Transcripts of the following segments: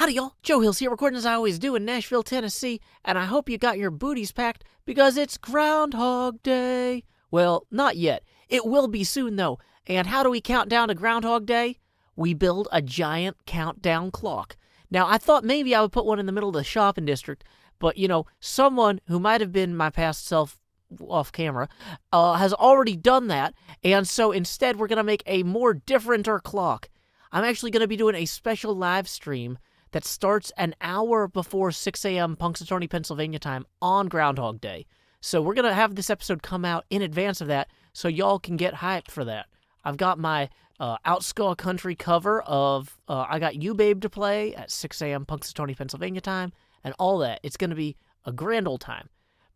Howdy, y'all. Joe Hills here, recording as I always do in Nashville, Tennessee, and I hope you got your booties packed because it's Groundhog Day. Well, not yet. It will be soon, though. And how do we count down to Groundhog Day? We build a giant countdown clock. Now, I thought maybe I would put one in the middle of the shopping district, but, someone who might have been my past self off camera has already done that, and so instead we're going to make a more differenter clock. I'm actually going to be doing a special live stream that starts an hour before 6 a.m. Punxsutawney, Pennsylvania time on Groundhog Day. So we're going to have this episode come out in advance of that so y'all can get hyped for that. I've got my Outscore Country cover of I Got You Babe to play at 6 a.m. Punxsutawney, Pennsylvania time and all that. It's going to be a grand old time.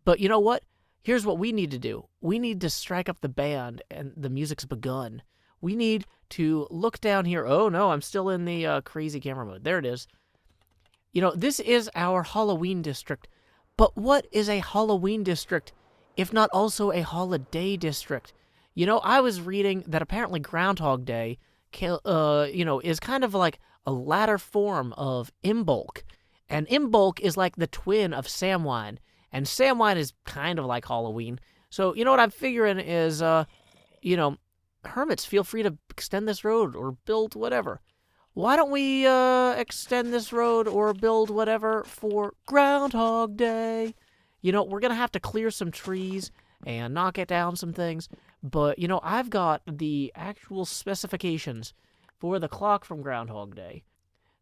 But you know what? Here's what we need to do. We need to strike up the band, and the music's begun. We need to look down here. Oh, no, I'm still in the crazy camera mode. There it is. This is our Halloween district, but what is a Halloween district if not also a holiday district? I was reading that apparently Groundhog Day, is kind of like a latter form of Imbolc, and Imbolc is like the twin of Samhain, and Samhain is kind of like Halloween. So, what I'm figuring is, hermits, feel free to extend this road or build whatever. Why don't we extend this road or build whatever for Groundhog Day? We're going to have to clear some trees and knock it down some things. But, I've got the actual specifications for the clock from Groundhog Day.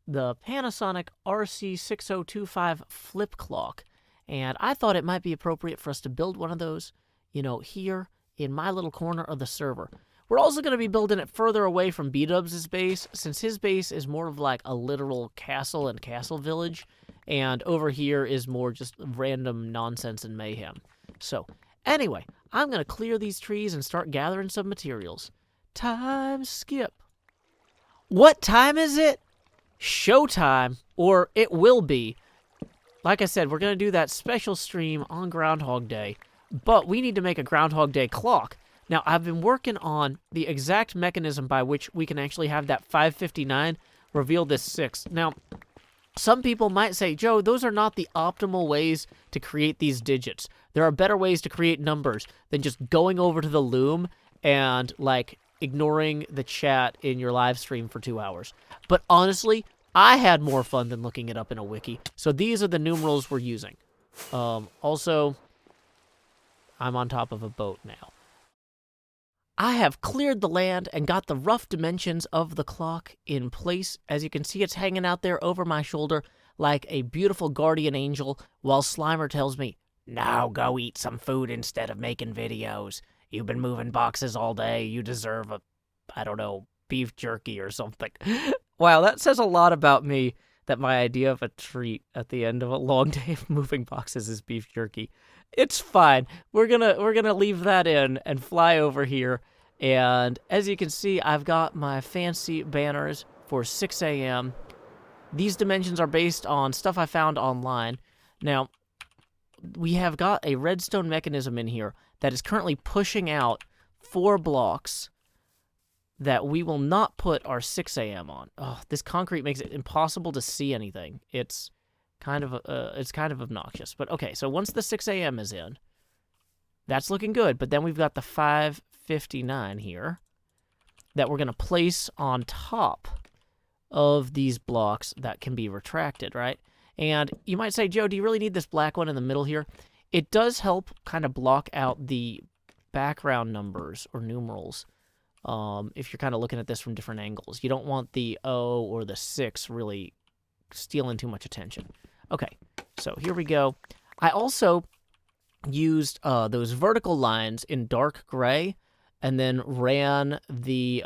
The Panasonic RC-6025 flip clock. And I thought it might be appropriate for us to build one of those, here in my little corner of the server. We're also going to be building it further away from B-Dubs' base, since his base is more of like a literal castle and castle village, and over here is more just random nonsense and mayhem. So, anyway, I'm going to clear these trees and start gathering some materials. Time skip. What time is it? Showtime, or it will be. Like I said, we're going to do that special stream on Groundhog Day, but we need to make a Groundhog Day clock. Now, I've been working on the exact mechanism by which we can actually have that 5:59 reveal this 6. Now, some people might say, Joe, those are not the optimal ways to create these digits. There are better ways to create numbers than just going over to the loom and, ignoring the chat in your live stream for 2 hours. But honestly, I had more fun than looking it up in a wiki. So these are the numerals we're using. Also, I'm on top of a boat now. I have cleared the land and got the rough dimensions of the clock in place. As you can see, it's hanging out there over my shoulder like a beautiful guardian angel, while Slimer tells me, "Now go eat some food instead of making videos. You've been moving boxes all day. You deserve beef jerky or something." Wow, that says a lot about me, that my idea of a treat at the end of a long day of moving boxes is beef jerky. It's fine. We're gonna leave that in and fly over here. And as you can see, I've got my fancy banners for 6 a.m. These dimensions are based on stuff I found online. Now, we have got a redstone mechanism in here that is currently pushing out 4 blocks that we will not put our 6 a.m. on. Oh, this concrete makes it impossible to see anything. It's kind of obnoxious. But okay, so once the 6 a.m. is in, that's looking good. But then we've got the 5:59 here that we're going to place on top of these blocks that can be retracted, right? And you might say, Joe, do you really need this black one in the middle here? It does help kind of block out the background numbers or numerals. If you're kind of looking at this from different angles. You don't want the O or the 6 really stealing too much attention. Okay, so here we go. I also used those vertical lines in dark gray and then ran the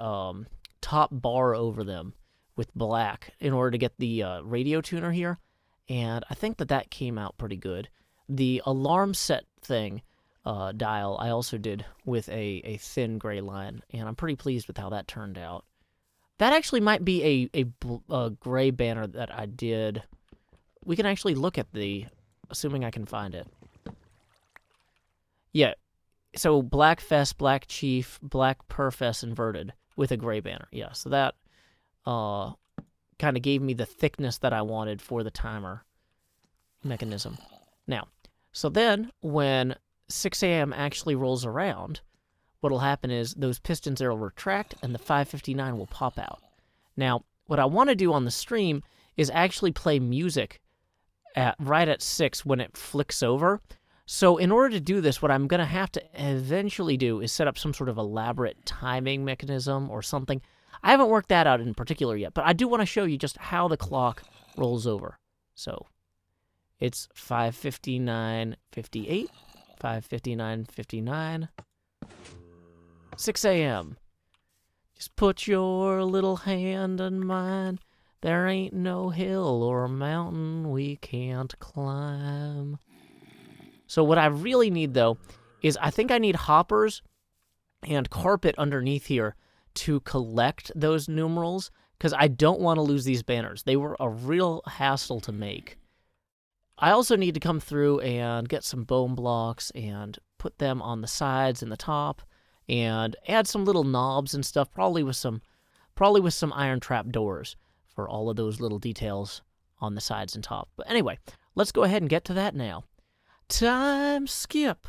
top bar over them with black in order to get the radio tuner here. And I think that came out pretty good. The alarm set thing dial I also did with a thin gray line, and I'm pretty pleased with how that turned out. That actually might be a gray banner that I did. We can actually look at assuming I can find it. Yeah, so Black Fest, Black Chief, Black Perfest inverted with a gray banner. Yeah, so that kind of gave me the thickness that I wanted for the timer mechanism. Now, so then when 6 a.m. actually rolls around, what'll happen is those pistons there will retract and the 5:59 will pop out. Now, what I want to do on the stream is actually play music right at 6 when it flicks over. So in order to do this, what I'm going to have to eventually do is set up some sort of elaborate timing mechanism or something. I haven't worked that out in particular yet, but I do want to show you just how the clock rolls over. So it's 5:59:58, 5:59:59, 6 a.m. Just put your little hand in mine. There ain't no hill or mountain we can't climb. So what I really need, though, is I think I need hoppers and carpet underneath here to collect those numerals, because I don't want to lose these banners. They were a real hassle to make. I also need to come through and get some bone blocks and put them on the sides and the top, and add some little knobs and stuff, probably with some iron trap doors for all of those little details on the sides and top. But anyway, let's go ahead and get to that now. Time skip.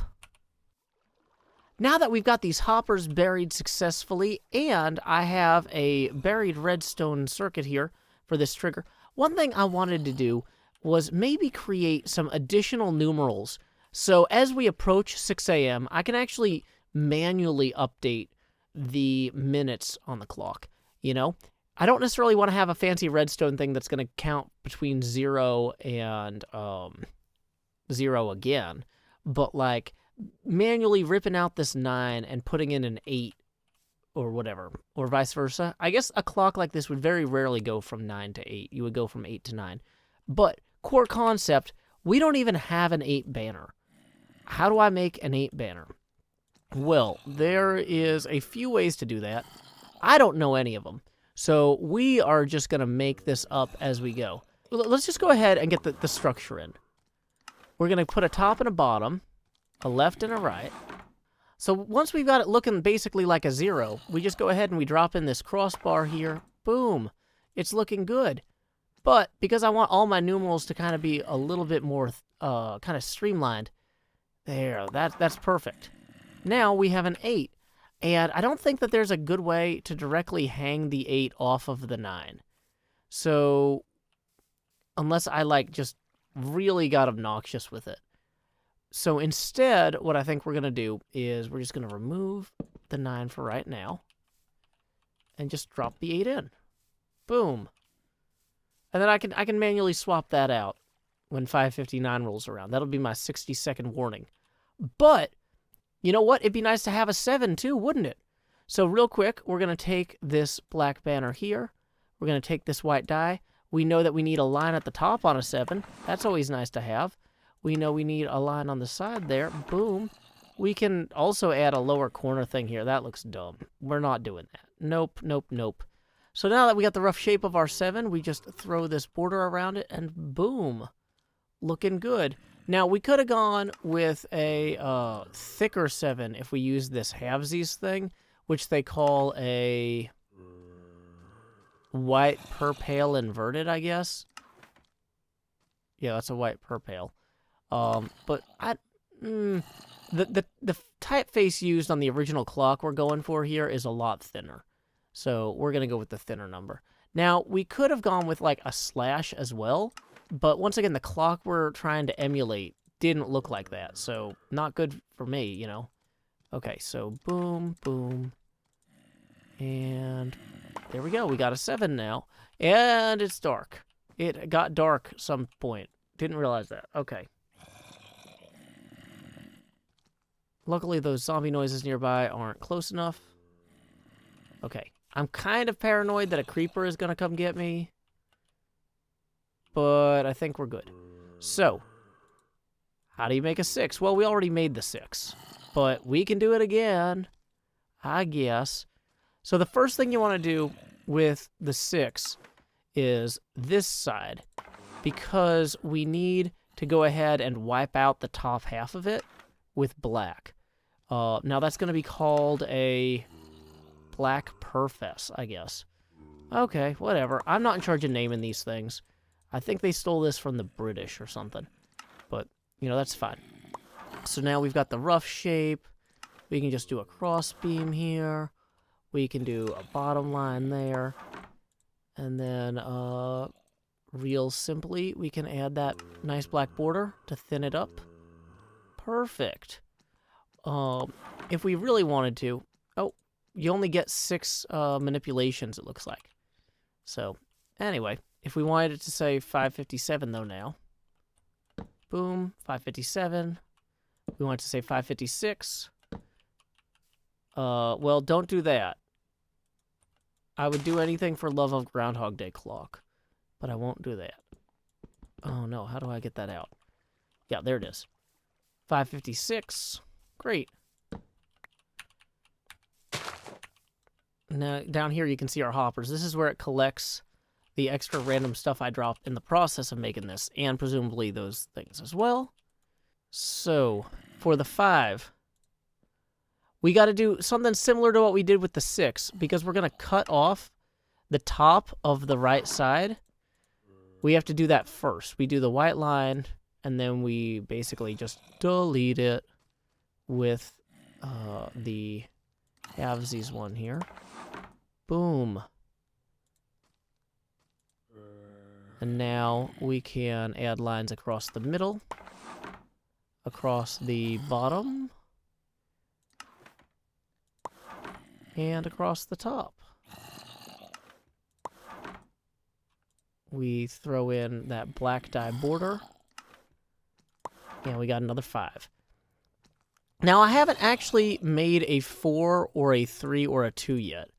Now that we've got these hoppers buried successfully, and I have a buried redstone circuit here for this trigger, one thing I wanted to do was maybe create some additional numerals. So as we approach 6 a.m., I can actually manually update the minutes on the clock, you know? I don't necessarily want to have a fancy redstone thing that's going to count between 0 and 0 again, but like manually ripping out this 9 and putting in an 8 or whatever, or vice versa. I guess a clock like this would very rarely go from 9 to 8. You would go from 8 to 9. But core concept, we don't even have an 8 banner. How do I make an 8 banner? Well, there is a few ways to do that. I don't know any of them. So we are just going to make this up as we go. Let's just go ahead and get the structure in. We're going to put a top and a bottom, a left and a right. So once we've got it looking basically like a 0, we just go ahead and we drop in this crossbar here. Boom. It's looking good. But because I want all my numerals to kind of be a little bit more kind of streamlined, there, that's perfect. Now we have an 8. And I don't think that there's a good way to directly hang the 8 off of the 9. So, unless I, like, just really got obnoxious with it. So instead, what I think we're going to do is we're just going to remove the 9 for right now. And just drop the 8 in. Boom. And then I can manually swap that out when 5:59 rolls around. That'll be my 60-second warning. But you know what? It'd be nice to have a 7 too, wouldn't it? So real quick, we're going to take this black banner here. We're going to take this white die. We know that we need a line at the top on a 7. That's always nice to have. We know we need a line on the side there. Boom. We can also add a lower corner thing here. That looks dumb. We're not doing that. Nope, nope, nope. So now that we got the rough shape of our 7, we just throw this border around it and boom. Looking good. Now, we could have gone with a thicker 7 if we used this halvesies thing, which they call a white per pale inverted, I guess. Yeah, that's a white per pale. But the typeface used on the original clock we're going for here is a lot thinner. So we're going to go with the thinner number. Now, we could have gone with like a slash as well. But once again, the clock we're trying to emulate didn't look like that, so not good for me, you know. Okay, so boom, boom, and there we go. We got a 7 now, and it's dark. It got dark some point. Didn't realize that. Okay. Luckily, those zombie noises nearby aren't close enough. Okay, I'm kind of paranoid that a creeper is going to come get me. But I think we're good. So, how do you make a 6? Well, we already made the 6. But we can do it again, I guess. So the first thing you want to do with the 6 is this side. Because we need to go ahead and wipe out the top half of it with black. Now that's going to be called a black perfess, I guess. Okay, whatever. I'm not in charge of naming these things. I think they stole this from the British or something. But, you know, that's fine. So now we've got the rough shape. We can just do a cross beam here. We can do a bottom line there. And then, real simply, we can add that nice black border to thin it up. Perfect. If we really wanted to... Oh, you only get 6 manipulations, it looks like. So, anyway, if we wanted it to say 557, though, now. Boom, 557. We want it to say 556. Well, don't do that. I would do anything for love of Groundhog Day clock, but I won't do that. Oh, no, how do I get that out? Yeah, there it is. 556. Great. Now, down here you can see our hoppers. This is where it collects the extra random stuff I dropped in the process of making this, and presumably those things as well. So, for the 5, we got to do something similar to what we did with the 6, because we're going to cut off the top of the right side. We have to do that first. We do the white line, and then we basically just delete it with the halvesies one here. Boom. And now we can add lines across the middle, across the bottom, and across the top. We throw in that black dye border, and we got another 5. Now, I haven't actually made a 4 or a 3 or a 2 yet,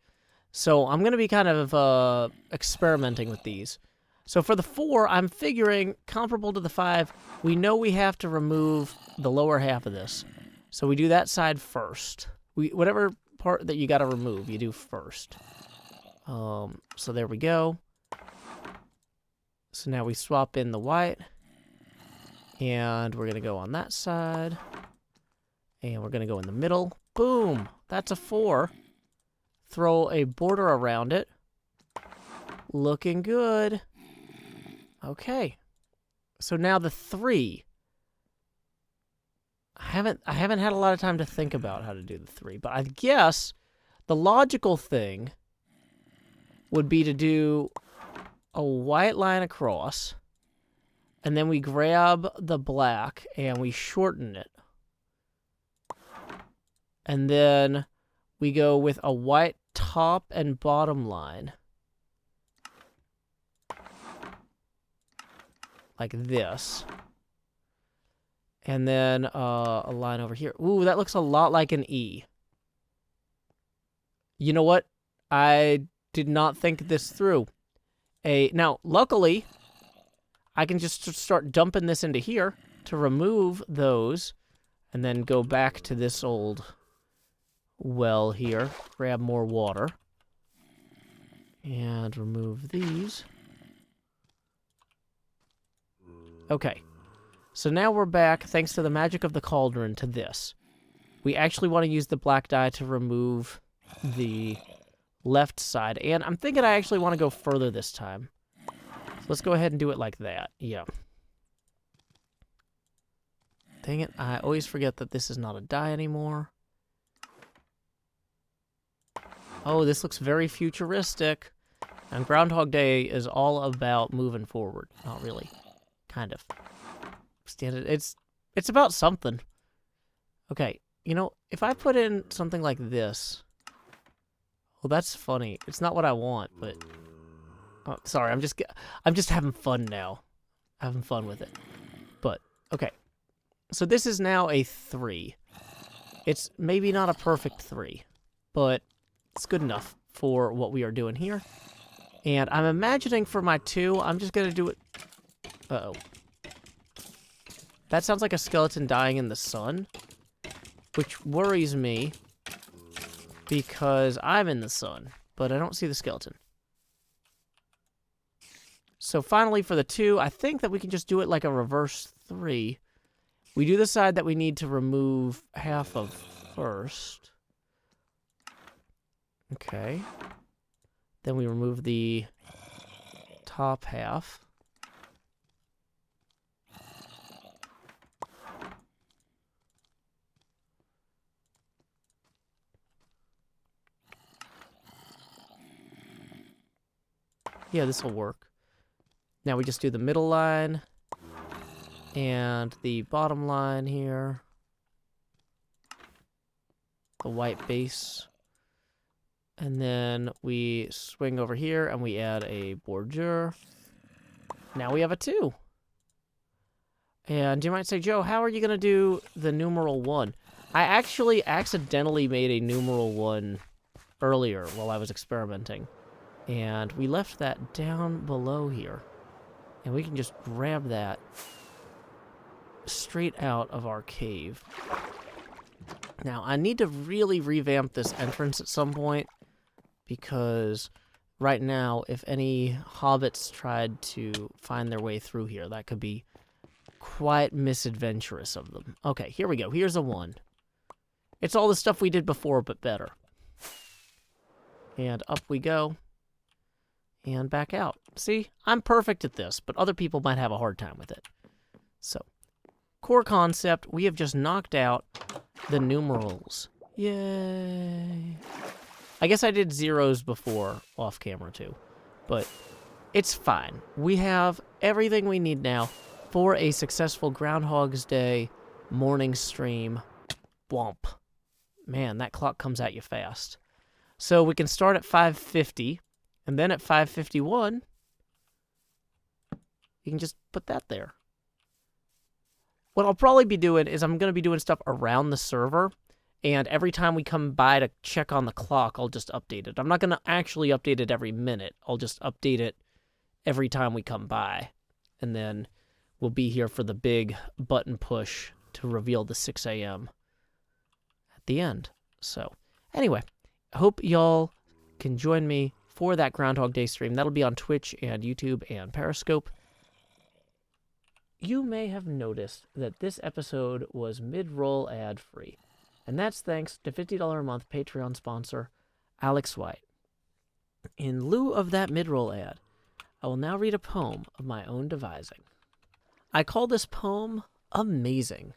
so I'm going to be kind of experimenting with these. So for the 4, I'm figuring, comparable to the 5, we know we have to remove the lower half of this. So we do that side first. Whatever part that you got to remove, you do first. So there we go. So now we swap in the white. And we're going to go on that side. And we're going to go in the middle. Boom! That's a 4. Throw a border around it. Looking good. Okay. So now the 3. I haven't had a lot of time to think about how to do the 3, but I guess the logical thing would be to do a white line across, and then we grab the black and we shorten it. And then we go with a white top and bottom line. Like this. And then a line over here. Ooh, that looks a lot like an E. You know what? I did not think this through. Now, luckily, I can just start dumping this into here to remove those. And then go back to this old well here. Grab more water. And remove these. Okay. So now we're back, thanks to the magic of the cauldron, to this. We actually want to use the black dye to remove the left side. And I'm thinking I actually want to go further this time. So let's go ahead and do it like that. Yeah. Dang it, I always forget that this is not a dye anymore. Oh, this looks very futuristic. And Groundhog Day is all about moving forward. Not really. Kind of. It's about something. Okay, you know, if I put in something like this, well, that's funny. It's not what I want, but oh, sorry, I'm just having fun now, having fun with it. But okay, so this is now a 3. It's maybe not a perfect 3, but it's good enough for what we are doing here. And I'm imagining for my 2, I'm just gonna do it. Uh-oh. That sounds like a skeleton dying in the sun, which worries me because I'm in the sun, but I don't see the skeleton. So finally for the 2, I think that we can just do it like a reverse 3. We do the side that we need to remove half of first. Okay. Then we remove the top half. Yeah, this will work. Now we just do the middle line and the bottom line here. The white base. And then we swing over here and we add a bordure. Now we have a 2. And you might say, Joe, how are you going to do the numeral 1? I actually accidentally made a numeral 1 earlier while I was experimenting. And we left that down below here. And we can just grab that straight out of our cave. Now, I need to really revamp this entrance at some point, because right now, if any hobbits tried to find their way through here, that could be quite misadventurous of them. Okay, here we go. Here's a 1. It's all the stuff we did before, but better. And up we go. And back out. See, I'm perfect at this, but other people might have a hard time with it. So, core concept, we have just knocked out the numerals. Yay. I guess I did zeros before off camera too, but it's fine. We have everything we need now for a successful Groundhog's Day morning stream. Womp. Man, that clock comes at you fast. So we can start at 5:50, and then at 5:51, you can just put that there. What I'll probably be doing is I'm going to be doing stuff around the server, and every time we come by to check on the clock, I'll just update it. I'm not going to actually update it every minute. I'll just update it every time we come by, and then we'll be here for the big button push to reveal the 6 a.m. at the end. So, anyway, I hope y'all can join me for that Groundhog Day stream. That'll be on Twitch and YouTube and Periscope. You may have noticed that this episode was mid-roll ad-free, and that's thanks to $50 a month Patreon sponsor, Alex White. In lieu of that mid-roll ad, I will now read a poem of my own devising. I call this poem Amazing.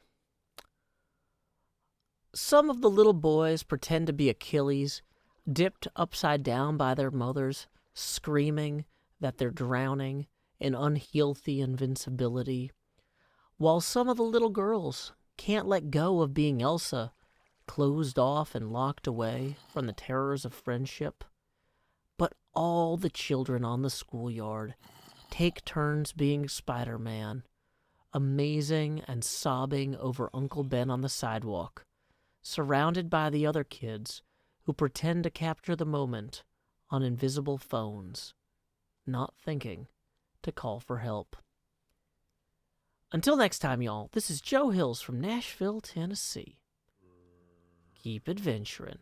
Some of the little boys pretend to be Achilles, dipped upside down by their mothers, screaming that they're drowning in unhealthy invincibility, while some of the little girls can't let go of being Elsa, closed off and locked away from the terrors of friendship. But all the children on the schoolyard take turns being Spider-Man, amazing and sobbing over Uncle Ben on the sidewalk, surrounded by the other kids who pretend to capture the moment on invisible phones, not thinking to call for help. Until next time, y'all, this is Joe Hills from Nashville, Tennessee. Keep adventuring.